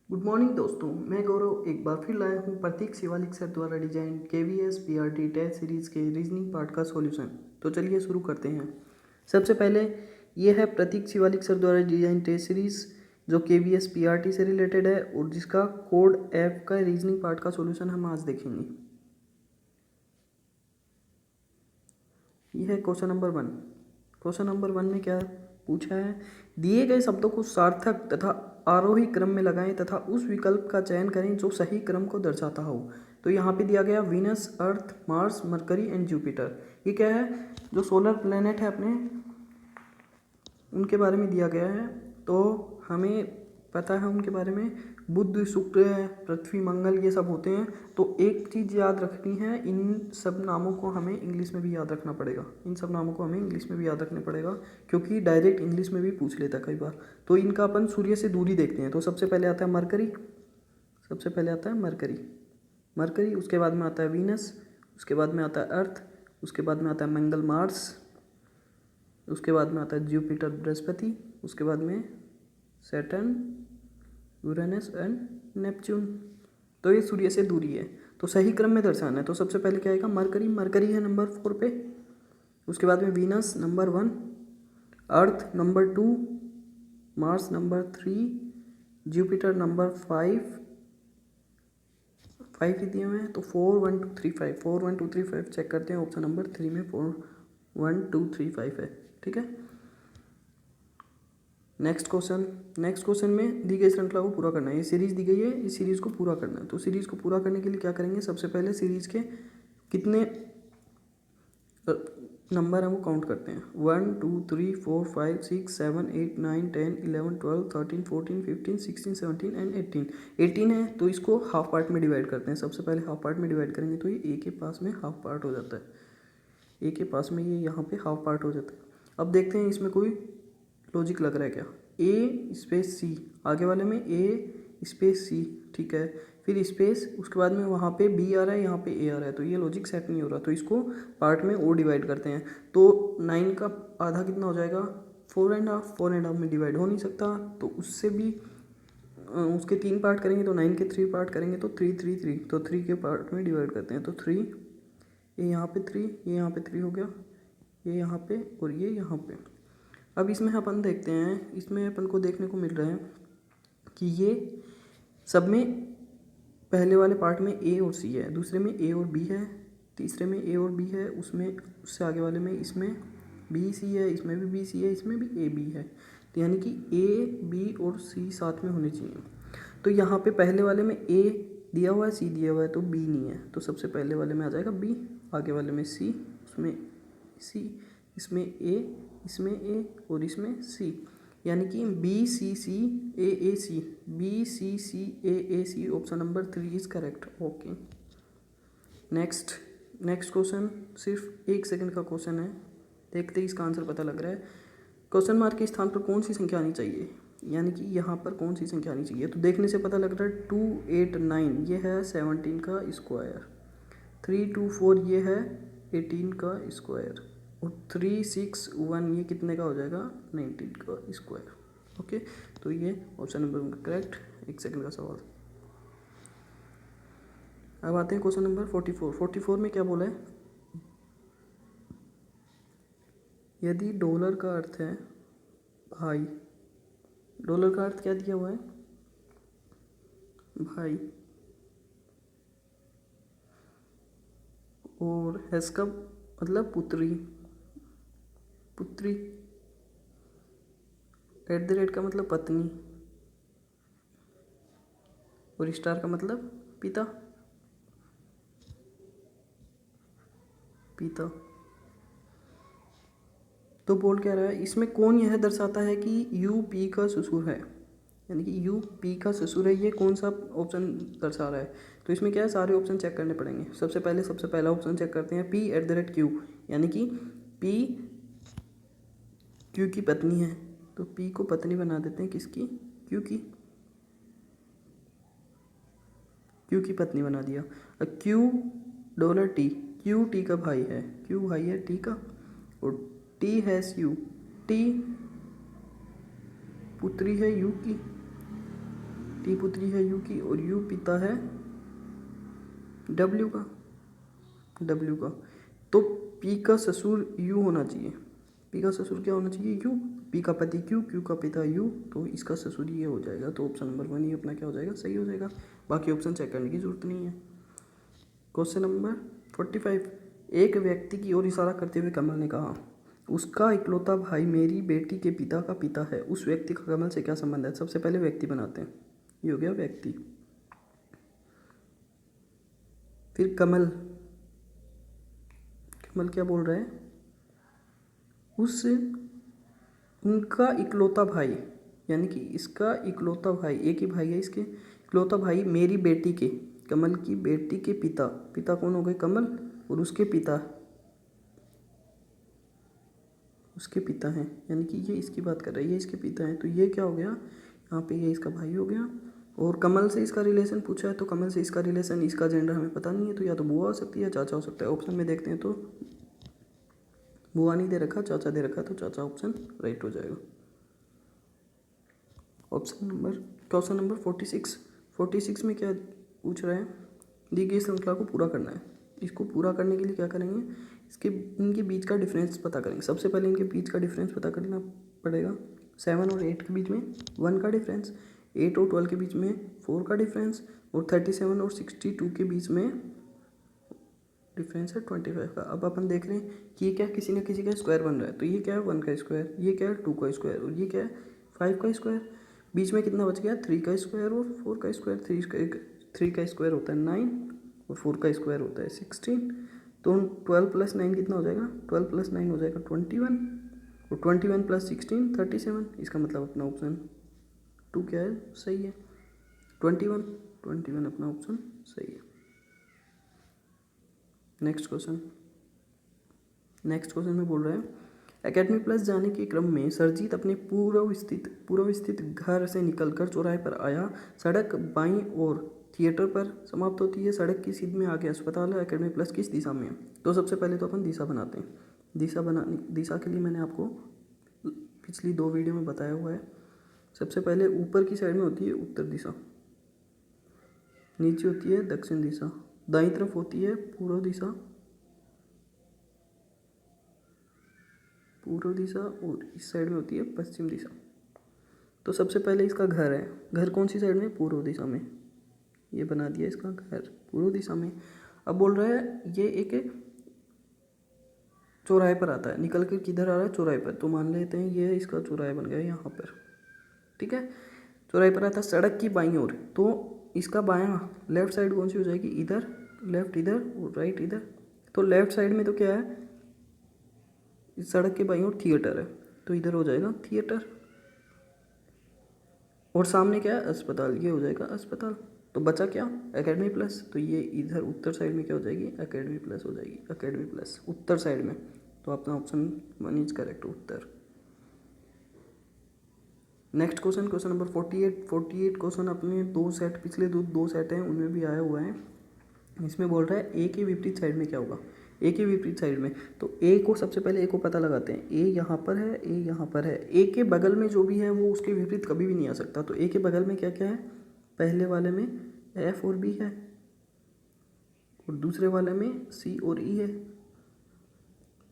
Good morning दोस्तों, मैं गौरव एक बार फिर लाया हूँ प्रतीक शिवालिक सर द्वारा design KVS PRT test series के रीजनिंग पार्ट का सॉल्यूशन। तो चलिए शुरू करते हैं। सबसे पहले ये है प्रतीक शिवालिक सर द्वारा डिजाइन टेस्ट सीरीज़ जो KVS PRT से रिलेटेड है और जिसका कोड F का रीजनिंग पार्ट का सॉल्यूशन हम आज देखेंगे। यह है क्वेश्चन नंबर 1। क्वेश्चन नंबर 1 में क्या पूछा है, दिए गए शब्दों को सार्थक तथा आरोही क्रम में लगाएं तथा उस विकल्प का चयन करें जो सही क्रम को दर्शाता हो। तो यहाँ पे दिया गया Venus, earth, Mars, mercury and Jupiter. ये क्या है, जो सोलर प्लेनेट है अपने, उनके बारे में दिया गया है। तो हमें पता है उनके बारे में, बुध, शुक्र, पृथ्वी, मंगल, ये सब होते हैं। तो एक चीज़ याद रखनी है, इन सब नामों को हमें इंग्लिश में भी याद रखना पड़ेगा। इन सब नामों को हमें इंग्लिश में भी याद रखना पड़ेगा क्योंकि डायरेक्ट इंग्लिश में भी पूछ लेता है कई बार। तो इनका अपन सूर्य से दूरी देखते हैं। तो सबसे पहले आता है मरकरी, सबसे पहले आता है मरकरी, उसके बाद में आता है वीनस, उसके बाद में आता है अर्थ, उसके बाद में आता है मंगल, मार्स, उसके बाद में आता है जुपिटर, बृहस्पति, उसके बाद में सैटर्न, यूरेनस एंड नेपच्यून। तो ये सूर्य से दूरी है। तो सही क्रम में दर्शाना है। तो सबसे पहले क्या आएगा, मरकरी है नंबर 4 पे, उसके बाद में Venus number 1, Earth number 2, Mars number 3, Jupiter number 5 ही दिए हुए हैं। तो 4 1 2 3 5, 4 1 2 3 5 चेक करते हैं। ऑप्शन नंबर 3 में 4 1 2 3 5 है। ठीक है। नेक्स्ट क्वेश्चन में दी गई श्रृंखला को पूरा करना है। ये सीरीज दी गई है, इस सीरीज को पूरा करना है। तो सीरीज को पूरा करने के लिए क्या करेंगे, सबसे पहले सीरीज के कितने नंबर हैं वो काउंट करते हैं। 1 2 3 4 5 6 7 8 9 10 11 12 13 14 15 16 17 एंड 18 है। तो इसको हाफ पार्ट में डिवाइड करते हैं। सबसे पहले हाफ पार्ट में डिवाइड करेंगे तो ये ए के पास में हाफ पार्ट हो जाता है। ए के पास में ये यहाँ पे हाफ पार्ट हो जाता है। अब देखते हैं इसमें कोई लॉजिक लग रहा है क्या। ए स्पेस सी, आगे वाले में ए स्पेस सी, ठीक है, फिर स्पेस, उसके बाद में वहाँ पे बी आ रहा है, यहाँ पे ए आ रहा है। तो ये लॉजिक सेट नहीं हो रहा। तो इसको पार्ट में और डिवाइड करते हैं। तो 9 का आधा कितना हो जाएगा, 4.5 में डिवाइड हो नहीं सकता। तो उससे भी उसके 3 पार्ट करेंगे तो 9 के 3 पार्ट करेंगे तो 3 3 3, तो 3 के पार्ट में डिवाइड करते हैं। तो 3, ये यहाँ पे 3, ये यहाँ पे 3 हो गया, ये यहाँ पे और ये यहाँ पे। अब इसमें अपन देखते हैं, इसमें अपन को देखने को मिल रहा है कि ये सब में पहले वाले पार्ट में ए और सी है, दूसरे में ए और बी है, तीसरे में ए और बी है, उसमें उससे आगे वाले में इसमें बी सी है, इसमें भी बी सी है, इसमें भी ए बी है। तो यानी कि ए बी और सी साथ में होने चाहिए। तो यहाँ पे पहले वाले में ए दिया हुआ है, सी दिया हुआ है, तो बी नहीं है। तो सबसे पहले वाले में आ जाएगा बी, आगे वाले में सी, उसमें सी, इसमें ए, इसमें ए और इसमें सी। यानी कि B C C A C, B C C A C. Option number 3 is correct. Okay, next question सिर्फ 1 सेकंड का क्वेश्चन है, देखते ही इसका आंसर पता लग रहा है। क्वेश्चन मार्क के स्थान पर कौन सी संख्या आनी चाहिए, यानी कि यहाँ पर कौन सी संख्या आनी चाहिए। तो देखने से पता लग रहा है 2 8 9 ये है 17 का स्क्वायर, 3 2 4 ये है 18 का स्क्वायर, और 3 6 1 ये कितने का हो जाएगा, 19 का स्क्वायर। ओके, तो ये ऑप्शन नंबर करेक्ट। 1 सेकंड का सवाल। अब आते हैं क्वेश्चन नंबर 44 में क्या बोला है, यदि डॉलर का अर्थ है भाई, डॉलर का अर्थ क्या दिया हुआ है, भाई, और हैस का मतलब पुत्री, @ का मतलब पत्नी, और स्टार का मतलब पिता। तो बोल क्या रहा है, इसमें कौन यह दर्शाता है कि यू पी का ससुर है, यानी कि यू पी का ससुर है, ये कौन सा ऑप्शन दर्शा रहा है। तो इसमें क्या है, सारे ऑप्शन चेक करने पड़ेंगे। सबसे पहला ऑप्शन चेक करते हैं, P@Q, यानी कि P Q की पत्नी है। तो P को पत्नी बना देते हैं, किसकी, Q की, Q की पत्नी बना दिया। $T, Q T का भाई है, Q भाई है T का, और T हैज़ U, T पुत्री है U की, टी पुत्री है यू की और यू पिता है डब्ल्यू का, डब्ल्यू का। तो पी का ससुर यू होना चाहिए, पी का ससुर क्या होना चाहिए यू, पी का पति क्यू, क्यू का पिता यू, तो इसका ससुर ये हो जाएगा। तो ऑप्शन नंबर 1 ही अपना क्या हो जाएगा, सही हो जाएगा। बाकी ऑप्शन चेक करने की जरूरत नहीं है। क्वेश्चन नंबर 45, एक व्यक्ति की ओर इशारा करते हुए कमल ने कहा, उसका इकलौता भाई मेरी बेटी के पिता का पिता है, उस व्यक्ति का कमल से क्या संबंध है। सबसे पहले व्यक्ति बनाते हैं, ये हो गया व्यक्ति। फिर कमल, कमल क्या बोल रहा है, उस उनका इकलौता भाई, यानी कि इसका इकलौता भाई, एक ही भाई है इसके, इकलौता भाई मेरी बेटी के, कमल की बेटी के पिता, पिता कौन हो गए कमल, और उसके पिता, उसके पिता हैं, यानी कि ये इसकी बात कर रहा है, ये इसके पिता हैं। तो ये क्या हो गया यहाँ पे, ये इसका भाई हो गया। और कमल से इसका रिलेशन पूछा है, तो कमल से इसका रिलेशन, इसका जेंडर हमें पता नहीं है, तो या तो बुआ हो सकती है, चाचा हो सकता है। ऑप्शन में देखते हैं तो बुआ नहीं दे रखा, चाचा दे रखा, तो चाचा ऑप्शन राइट हो जाएगा। क्वेश्चन नंबर 46 में क्या पूछ रहा है, दी गई श्रृंखला को पूरा करना है। इसको पूरा करने के लिए क्या करेंगे, इनके बीच का डिफरेंस पता करेंगे। सबसे पहले इनके बीच का डिफरेंस पता करना पड़ेगा। 7 और 8 के बीच में 1 का डिफरेंस, 8 और 12 के बीच में 4 का डिफरेंस, और 37 और 62 के बीच में डिफरेंस है 25 का। अब अपन देख रहे हैं कि ये क्या, किसी न किसी का स्क्वायर बन रहा है। तो ये क्या है 1 का स्क्वायर, ये क्या है 2 का स्क्वायर, और ये क्या है 5 का स्क्वायर। बीच में कितना बच गया 3 का स्क्वायर और 4 का स्क्वायर। 3 का स्क्वायर होता है 9 और 4 का स्क्वायर होता है 16। तो 12 + 9 कितना हो जाएगा, 12 + 9 हो जाएगा 21, और 21 + 16 37। इसका मतलब अपना ऑप्शन 2 क्या है, सही है, 21 अपना ऑप्शन सही है। नेक्स्ट क्वेश्चन में बोल रहा है, एकेडमी प्लस जाने के क्रम में सरजीत अपने पूर्व स्थित घर से निकलकर चौराहे पर आया। सड़क बाईं ओर थिएटर पर समाप्त होती है, सड़क की सीध में आगे अस्पताल है। एकेडमी प्लस किस दिशा में है। तो सबसे पहले तो अपन दिशा बनाते हैं। दिशा के लिए मैंने आपको पिछली 2 वीडियो में बताया हुआ है। सबसे पहले ऊपर की साइड में होती है उत्तर दिशा, नीचे होती है दक्षिण दिशा, दाईं तरफ होती है पूर्व दिशा, और इस साइड में होती है पश्चिम दिशा। तो सबसे पहले इसका घर है, घर कौन सी साइड में, पूर्व दिशा में। ये बना दिया इसका घर पूर्व दिशा में। अब बोल रहा है ये एक चौराहे पर आता है, निकल कर किधर आ रहा है, चौराहे पर। तो मान लेते हैं ये इसका चौराहा बन गया यहाँ पर, ठीक है। चौराहे पर आता है सड़क की बाईं ओर, तो इसका बायां लेफ्ट साइड कौन सी हो जाएगी, इधर, लेफ्ट इधर और राइट इधर। तो लेफ्ट साइड में तो क्या है, इस सड़क के बाईं ओर थिएटर है, तो इधर हो जाएगा थिएटर, और सामने क्या है अस्पताल, ये हो जाएगा अस्पताल। तो बचा क्या, एकेडमी प्लस। तो ये इधर उत्तर साइड में क्या हो जाएगी, एकेडमी प्लस हो जाएगी, एकेडमी प्लस उत्तर साइड में। तो अपना option 1 is correct, Uttar. Next question number 48 question अपने 2 सेट, पिछले 2 सेट हैं उनमें भी आया हुआ है। इसमें बोल रहा है ए के विपरीत साइड में क्या होगा, ए के विपरीत साइड में। तो ए को सबसे पहले ए को पता लगाते हैं, ए यहाँ पर है, ए यहाँ पर है। ए के बगल में जो भी है वो उसके विपरीत कभी भी नहीं आ सकता। तो ए के बगल में क्या क्या है, पहले वाले में एफ और बी है, और दूसरे वाले में सी और ई है।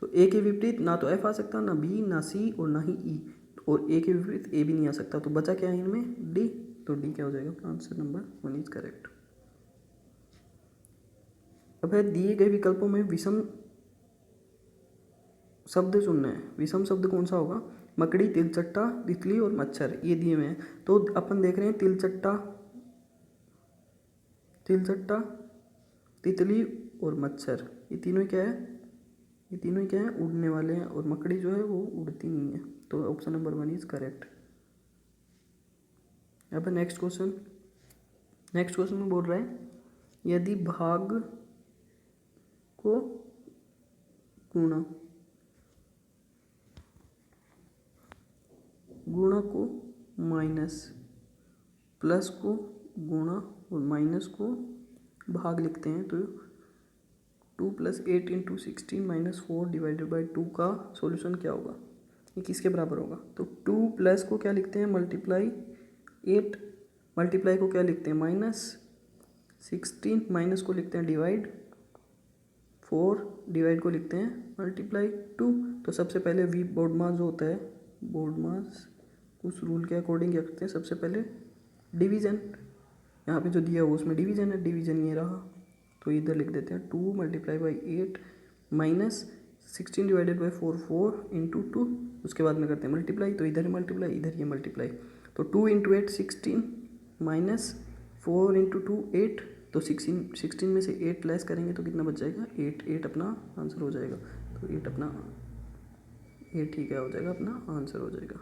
तो ए के विपरीत ना तो एफ आ सकता, ना बी, ना सी और ना ही ई, और ए के विपरीत ए भी नहीं आ सकता। तो बचा क्या है इनमें, डी। तो डी क्या हो जाएगा, आंसर नंबर 1 इज करेक्ट। अब है दिए गए विकल्पों में विषम शब्द चुनना है। विषम शब्द कौन सा होगा, मकड़ी, तिलचट्टा, तितली और मच्छर, ये दिए हुए हैं। तो अपन देख रहे हैं तिलचट्टा, तितली और मच्छर, ये तीनों क्या है, उड़ने वाले हैं, और मकड़ी जो है वो उड़ती नहीं है। तो ऑप्शन नंबर 1 इज करेक्ट। अब नेक्स्ट क्वेश्चन में बोल रहा है, यदि भाग को गुणा को माइनस, प्लस को गुणा और माइनस को भाग लिखते हैं, तो 2 + 8 × 16 - 4 / 2 का सॉल्यूशन क्या होगा, ये किसके बराबर होगा। तो 2 प्लस को क्या लिखते हैं, मल्टीप्लाई 8 मल्टीप्लाई को क्या लिखते हैं -16, माइनस को लिखते हैं डिवाइड 4, डिवाइड को लिखते हैं मल्टीप्लाई 2। तो सबसे पहले वी बोर्ड मास जो होता है, बोर्ड मास उस रूल के अकॉर्डिंग क्या करते हैं, सबसे पहले डिवीज़न, यहाँ पे जो दिया हुआ उसमें डिवीज़न है, डिवीज़न ये रहा तो इधर लिख देते हैं 2 multiply by 8 minus 16 divided by 4 into 2। उसके बाद में करते हैं मल्टीप्लाई, तो इधर मल्टीप्लाई, इधर ये मल्टीप्लाई, तो 2 इंटू 8 16 माइनस 4 इंटू 2 8, तो 16 में से 8 लेस करेंगे तो कितना बच जाएगा 8 अपना आंसर हो जाएगा। तो 8 अपना 8 ही क्या हो जाएगा, अपना आंसर हो जाएगा।